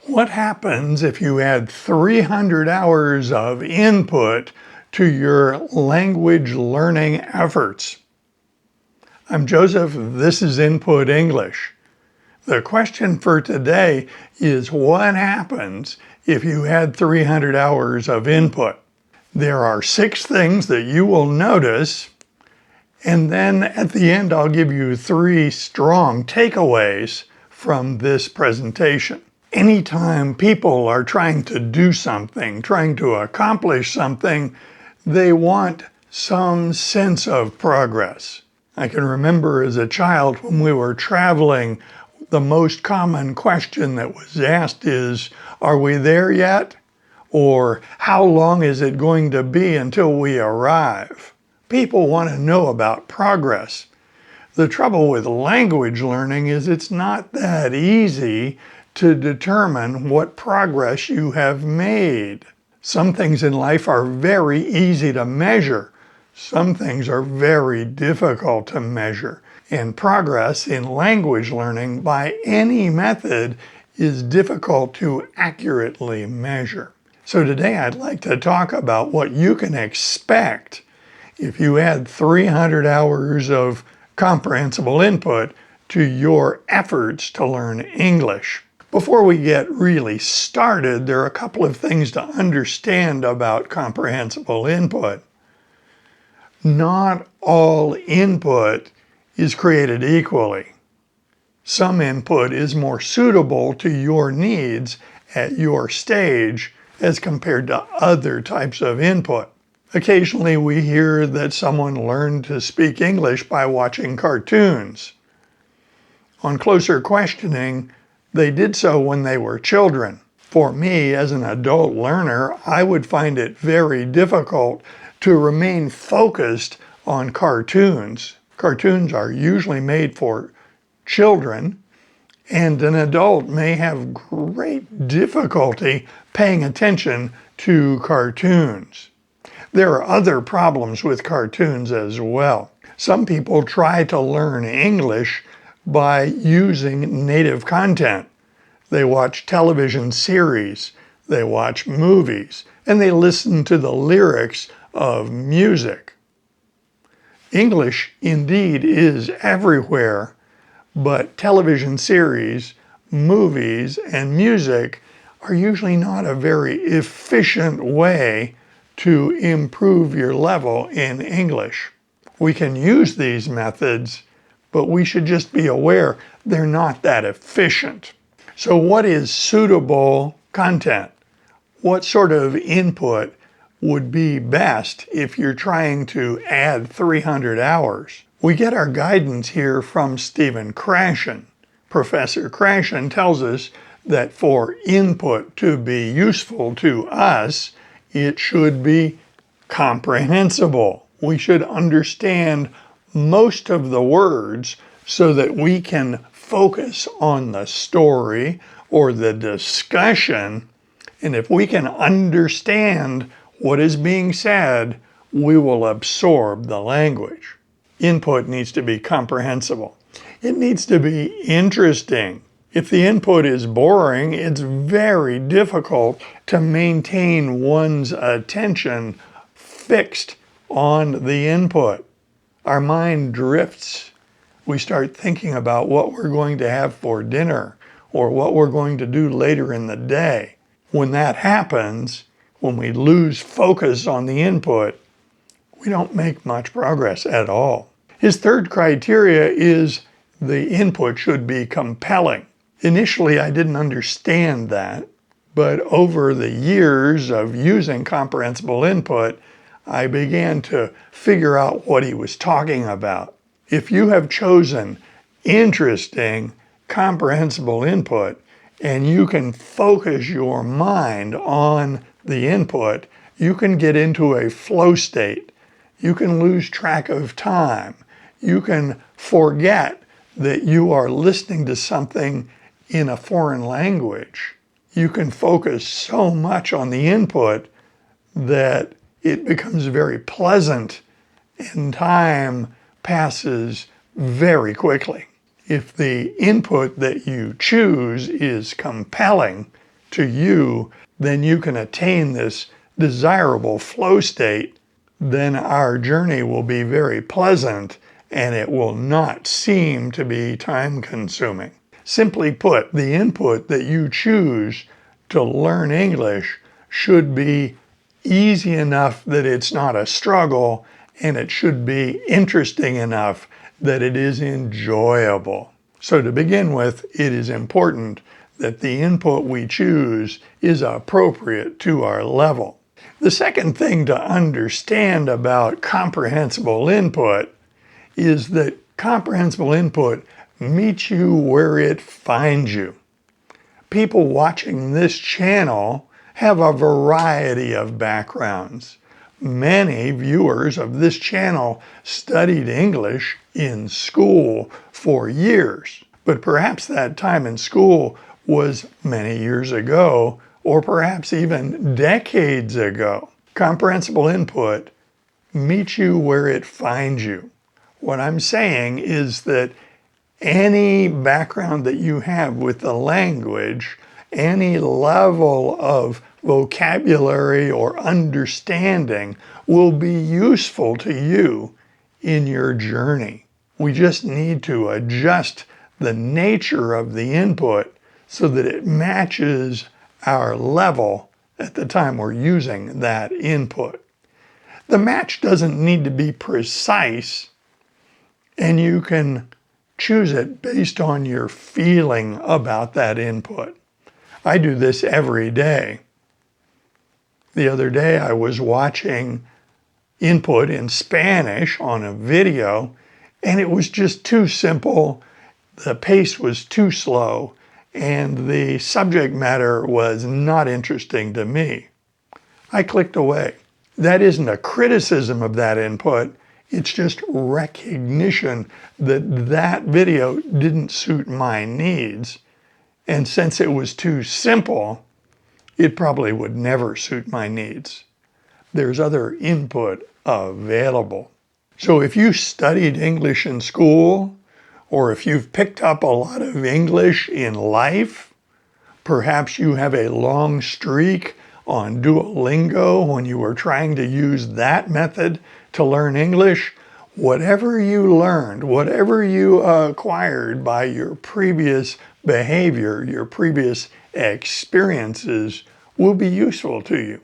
What happens if you add 300 hours of input to your language learning efforts? I'm Joseph, this is Input English. The question for today is what happens if you add 300 hours of input? There are 6 things that you will notice, and then at the end I'll give you 3 strong takeaways from this presentation. Anytime people are trying to do something, trying to accomplish something, they want some sense of progress. I can remember as a child when we were traveling, the most common question that was asked is, are we there yet? Or how long is it going to be until we arrive? People want to know about progress. The trouble with language learning is it's not that easy to determine what progress you have made. Some things in life are very easy to measure. Some things are very difficult to measure. And progress in language learning by any method is difficult to accurately measure. So today I'd like to talk about what you can expect if you add 300 hours of comprehensible input to your efforts to learn English. Before we get really started, there are a couple of things to understand about comprehensible input. Not all input is created equally. Some input is more suitable to your needs at your stage as compared to other types of input. Occasionally we hear that someone learned to speak English by watching cartoons. On closer questioning, they did so when they were children. For me, as an adult learner, I would find it very difficult to remain focused on cartoons. Cartoons are usually made for children, and an adult may have great difficulty paying attention to cartoons. There are other problems with cartoons as well. Some people try to learn English by using native content. They watch television series, they watch movies, and they listen to the lyrics of music. English indeed is everywhere, but television series, movies, and music are usually not a very efficient way to improve your level in English. We can use these methods, but we should just be aware they're not that efficient. So what is suitable content? What sort of input would be best if you're trying to add 300 hours? We get our guidance here from Krashen. Professor Krashen tells us that for input to be useful to us, it should be comprehensible. We should understand most of the words so that we can focus on the story or the discussion. And if we can understand what is being said, we will absorb the language. Input needs to be comprehensible. It needs to be interesting. If the input is boring, it's very difficult to maintain one's attention fixed on the input. Our mind drifts. We start thinking about what we're going to have for dinner or what we're going to do later in the day. When that happens, when we lose focus on the input, we don't make much progress at all. His third criteria is the input should be compelling. Initially, I didn't understand that, but over the years of using comprehensible input, I began to figure out what he was talking about. If you have chosen interesting, comprehensible input, and you can focus your mind on the input, you can get into a flow state. You can lose track of time. You can forget that you are listening to something in a foreign language. You can focus so much on the input that it becomes very pleasant and time passes very quickly. If the input that you choose is compelling, to you, then you can attain this desirable flow state, then our journey will be very pleasant and it will not seem to be time-consuming. Simply put, the input that you choose to learn English should be easy enough that it's not a struggle, and it should be interesting enough that it is enjoyable. So to begin with, it is important that the input we choose is appropriate to our level. The second thing to understand about comprehensible input is that comprehensible input meets you where it finds you. People watching this channel have a variety of backgrounds. Many viewers of this channel studied English in school for years, but perhaps that time in school was many years ago, or perhaps even decades ago. Comprehensible input meets you where it finds you. What I'm saying is that any background that you have with the language, any level of vocabulary or understanding will be useful to you in your journey. We just need to adjust the nature of the input so that it matches our level at the time we're using that input. The match doesn't need to be precise, and you can choose it based on your feeling about that input. I do this every day. The other day I was watching input in Spanish on a video, and it was just too simple. The pace was too slow, and the subject matter was not interesting to me. I clicked away. That isn't a criticism of that input. It's just recognition that that video didn't suit my needs. And since it was too simple, it probably would never suit my needs. There's other input available. So if you studied English in school, or if you've picked up a lot of English in life, perhaps you have a long streak on Duolingo when you were trying to use that method to learn English, whatever you learned, whatever you acquired by your previous behavior, your previous experiences will be useful to you.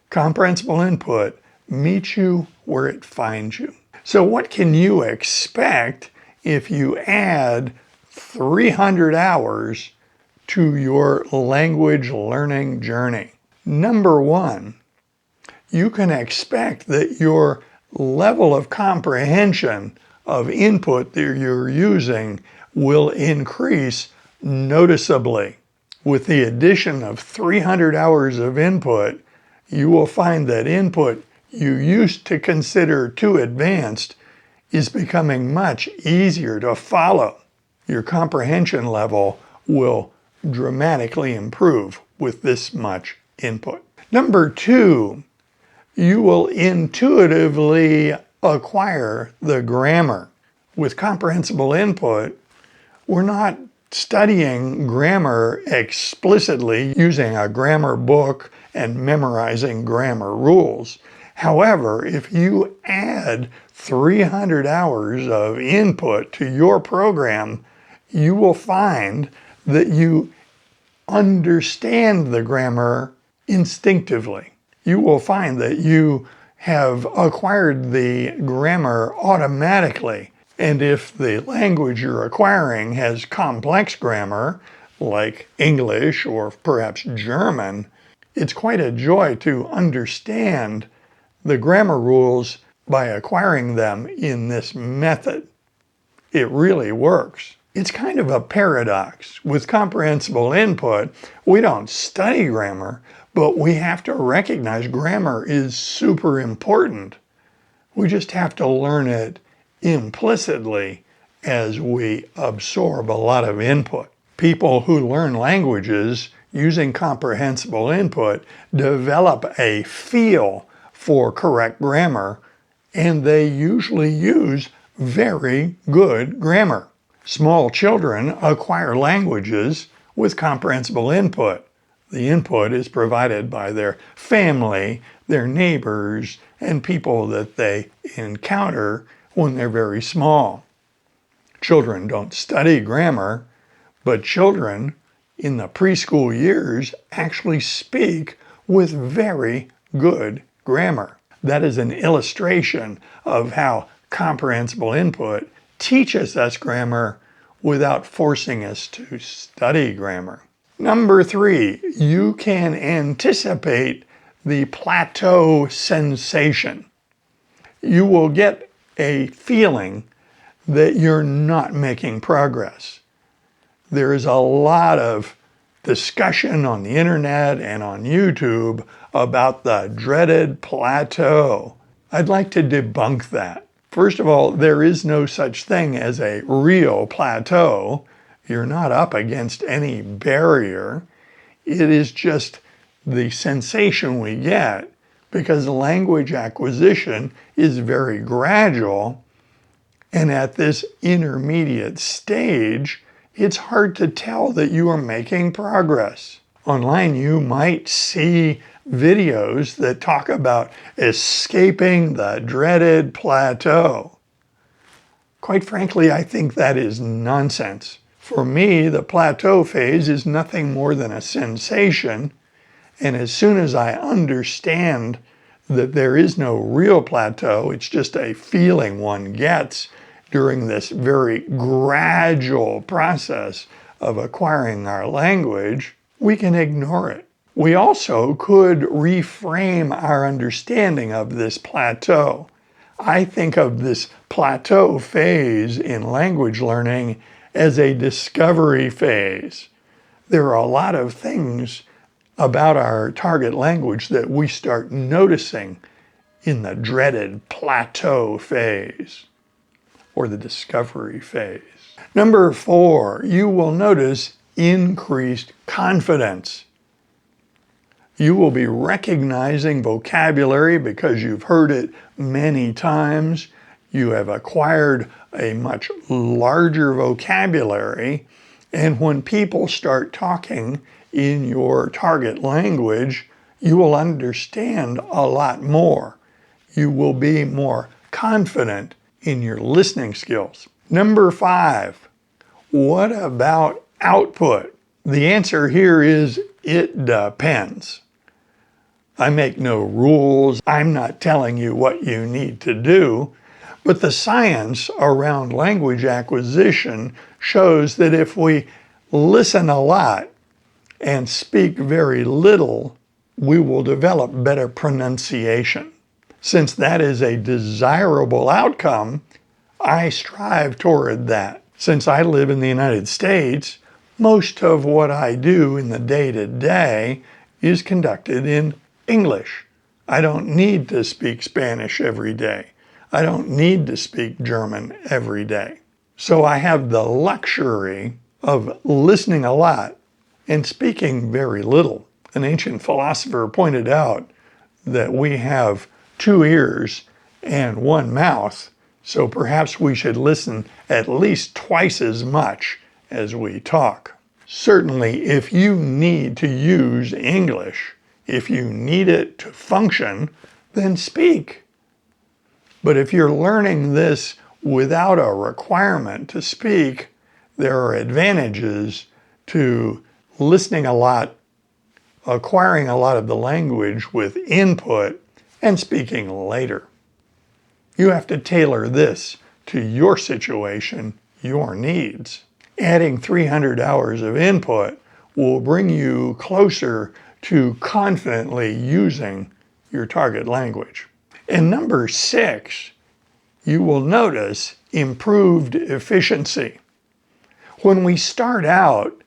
Comprehensible input meets you where it finds you. So what can you expect if you add 300 hours to your language learning journey? Number one, you can expect that your level of comprehension of input that you're using will increase noticeably. With the addition of 300 hours of input, you will find that input you used to consider too advanced is becoming much easier to follow. Your comprehension level will dramatically improve with this much input. Number two, you will intuitively acquire the grammar. With comprehensible input, we're not studying grammar explicitly using a grammar book and memorizing grammar rules. However, if you add 300 hours of input to your program, you will find that you understand the grammar instinctively. You will find that you have acquired the grammar automatically. And if the language you're acquiring has complex grammar, like English or perhaps German, it's quite a joy to understand the grammar rules by acquiring them in this method. It really works. It's kind of a paradox. With comprehensible input, we don't study grammar, but we have to recognize grammar is super important. We just have to learn it implicitly as we absorb a lot of input. People who learn languages using comprehensible input develop a feel for correct grammar, and they usually use very good grammar. Small children acquire languages with comprehensible input. The input is provided by their family, their neighbors, and people that they encounter when they're very small. Children don't study grammar, but children in the preschool years actually speak with very good grammar. That is an illustration of how comprehensible input teaches us grammar without forcing us to study grammar. Number 3, you can anticipate the plateau sensation. You will get a feeling that you're not making progress. There is a lot of discussion on the internet and on YouTube about the dreaded plateau. I'd like to debunk that. First of all, there is no such thing as a real plateau. You're not up against any barrier. It is just the sensation we get because language acquisition is very gradual. And at this intermediate stage, it's hard to tell that you are making progress. Online, you might see videos that talk about escaping the dreaded plateau. Quite frankly, I think that is nonsense. For me, the plateau phase is nothing more than a sensation, and as soon as I understand that there is no real plateau, it's just a feeling one gets during this very gradual process of acquiring our language, we can ignore it. We also could reframe our understanding of this plateau. I think of this plateau phase in language learning as a discovery phase. There are a lot of things about our target language that we start noticing in the dreaded plateau phase or the discovery phase. Number 4, you will notice increased confidence. You will be recognizing vocabulary because you've heard it many times. You have acquired a much larger vocabulary, and when people start talking in your target language, you will understand a lot more. You will be more confident in your listening skills. Number 5, what about output? The answer here is it depends. I make no rules. I'm not telling you what you need to do, but the science around language acquisition shows that if we listen a lot and speak very little, we will develop better pronunciation. Since that is a desirable outcome, I strive toward that. Since I live in the United States, most of what I do in the day-to-day is conducted in English. I don't need to speak Spanish every day. I don't need to speak German every day. So I have the luxury of listening a lot and speaking very little. An ancient philosopher pointed out that we have 2 ears and 1 mouth, so perhaps we should listen at least twice as much as we talk. Certainly, if you need to use English, if you need it to function, then speak. But if you're learning this without a requirement to speak, there are advantages to listening a lot, acquiring a lot of the language with input, and speaking later. You have to tailor this to your situation, your needs. Adding 300 hours of input will bring you closer to confidently using your target language. And number 6, you will notice improved efficiency. When we start out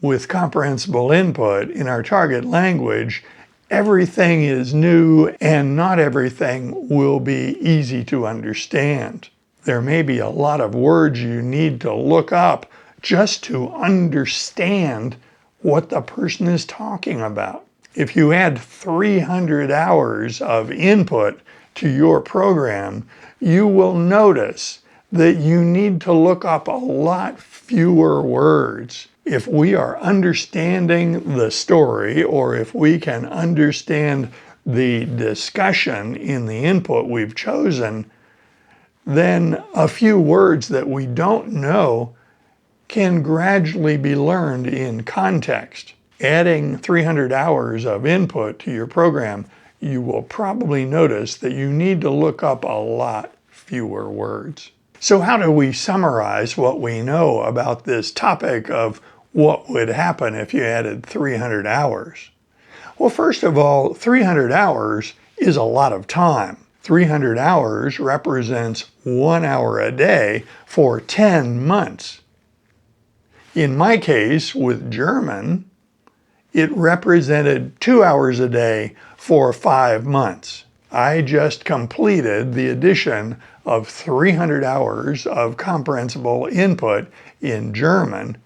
with comprehensible input in our target language, everything is new and not everything will be easy to understand. There may be a lot of words you need to look up just to understand what the person is talking about. If you add 300 hours of input to your program, you will notice that you need to look up a lot fewer words. If we are understanding the story, or if we can understand the discussion in the input we've chosen, then a few words that we don't know can gradually be learned in context. Adding 300 hours of input to your program, you will probably notice that you need to look up a lot fewer words. So how do we summarize what we know about this topic of what would happen if you added 300 hours? Well, first of all, 300 hours is a lot of time. 300 hours represents 1 hour a day for 10 months. In my case, with German, it represented 2 hours a day for 5 months. I just completed the addition of 300 hours of comprehensible input in German,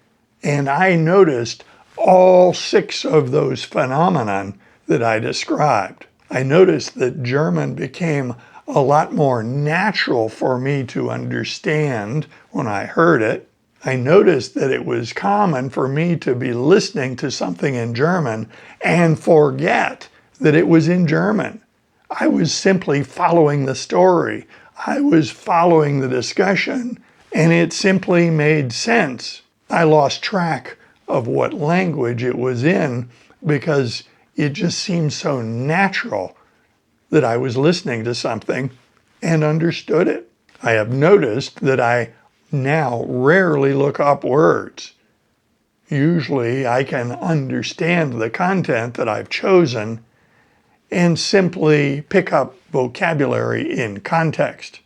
and I noticed all 6 of those phenomenon that I described. I noticed that German became a lot more natural for me to understand when I heard it. I noticed that it was common for me to be listening to something in German and forget that it was in German. I was simply following the story. I was following the discussion, and it simply made sense. I lost track of what language it was in because it just seemed so natural that I was listening to something and understood it. I have noticed that I now rarely look up words. Usually I can understand the content that I've chosen and simply pick up vocabulary in context.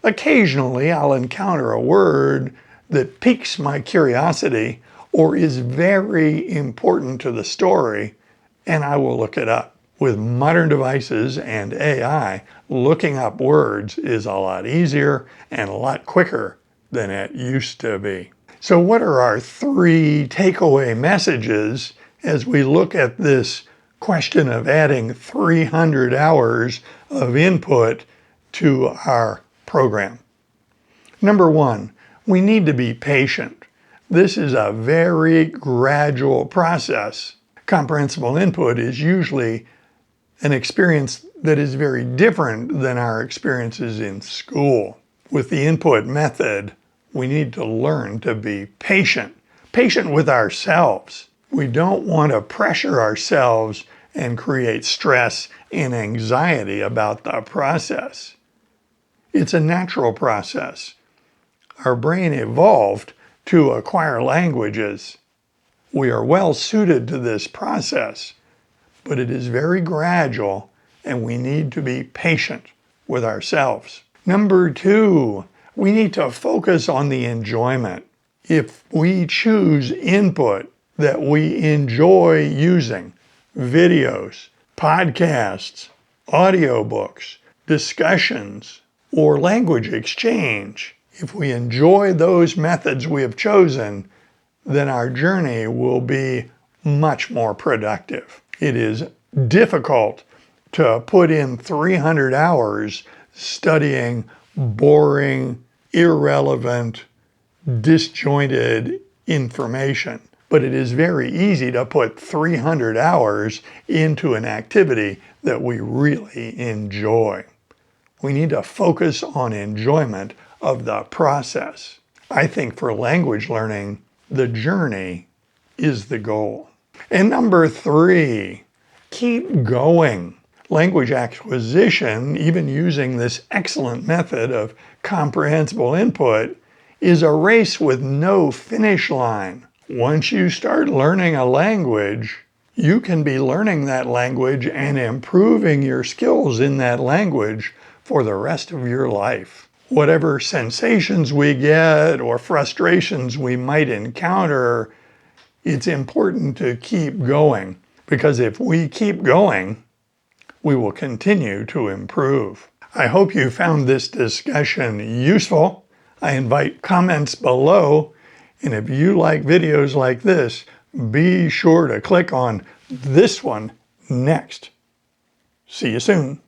Occasionally I'll encounter a word that piques my curiosity or is very important to the story, and I will look it up. With modern devices and AI, looking up words is a lot easier and a lot quicker than it used to be. So what are our 3 takeaway messages as we look at this question of adding 300 hours of input to our program? Number 1, we need to be patient. This is a very gradual process. Comprehensible input is usually an experience that is very different than our experiences in school. With the input method, we need to learn to be patient with ourselves. We don't want to pressure ourselves and create stress and anxiety about the process. It's a natural process. Our brain evolved to acquire languages. We are well suited to this process, but it is very gradual and we need to be patient with ourselves. Number 2, we need to focus on the enjoyment. If we choose input that we enjoy using, videos, podcasts, audiobooks, discussions, or language exchange, if we enjoy those methods we have chosen, then our journey will be much more productive. It is difficult to put in 300 hours studying boring, irrelevant, disjointed information. But it is very easy to put 300 hours into an activity that we really enjoy. We need to focus on enjoyment of the process. I think for language learning, the journey is the goal. And number 3, keep going. Language acquisition, even using this excellent method of comprehensible input, is a race with no finish line. Once you start learning a language, you can be learning that language and improving your skills in that language for the rest of your life. Whatever sensations we get or frustrations we might encounter, it's important to keep going, because if we keep going, we will continue to improve. I hope you found this discussion useful. I invite comments below, and if you like videos like this, be sure to click on this one next. See you soon.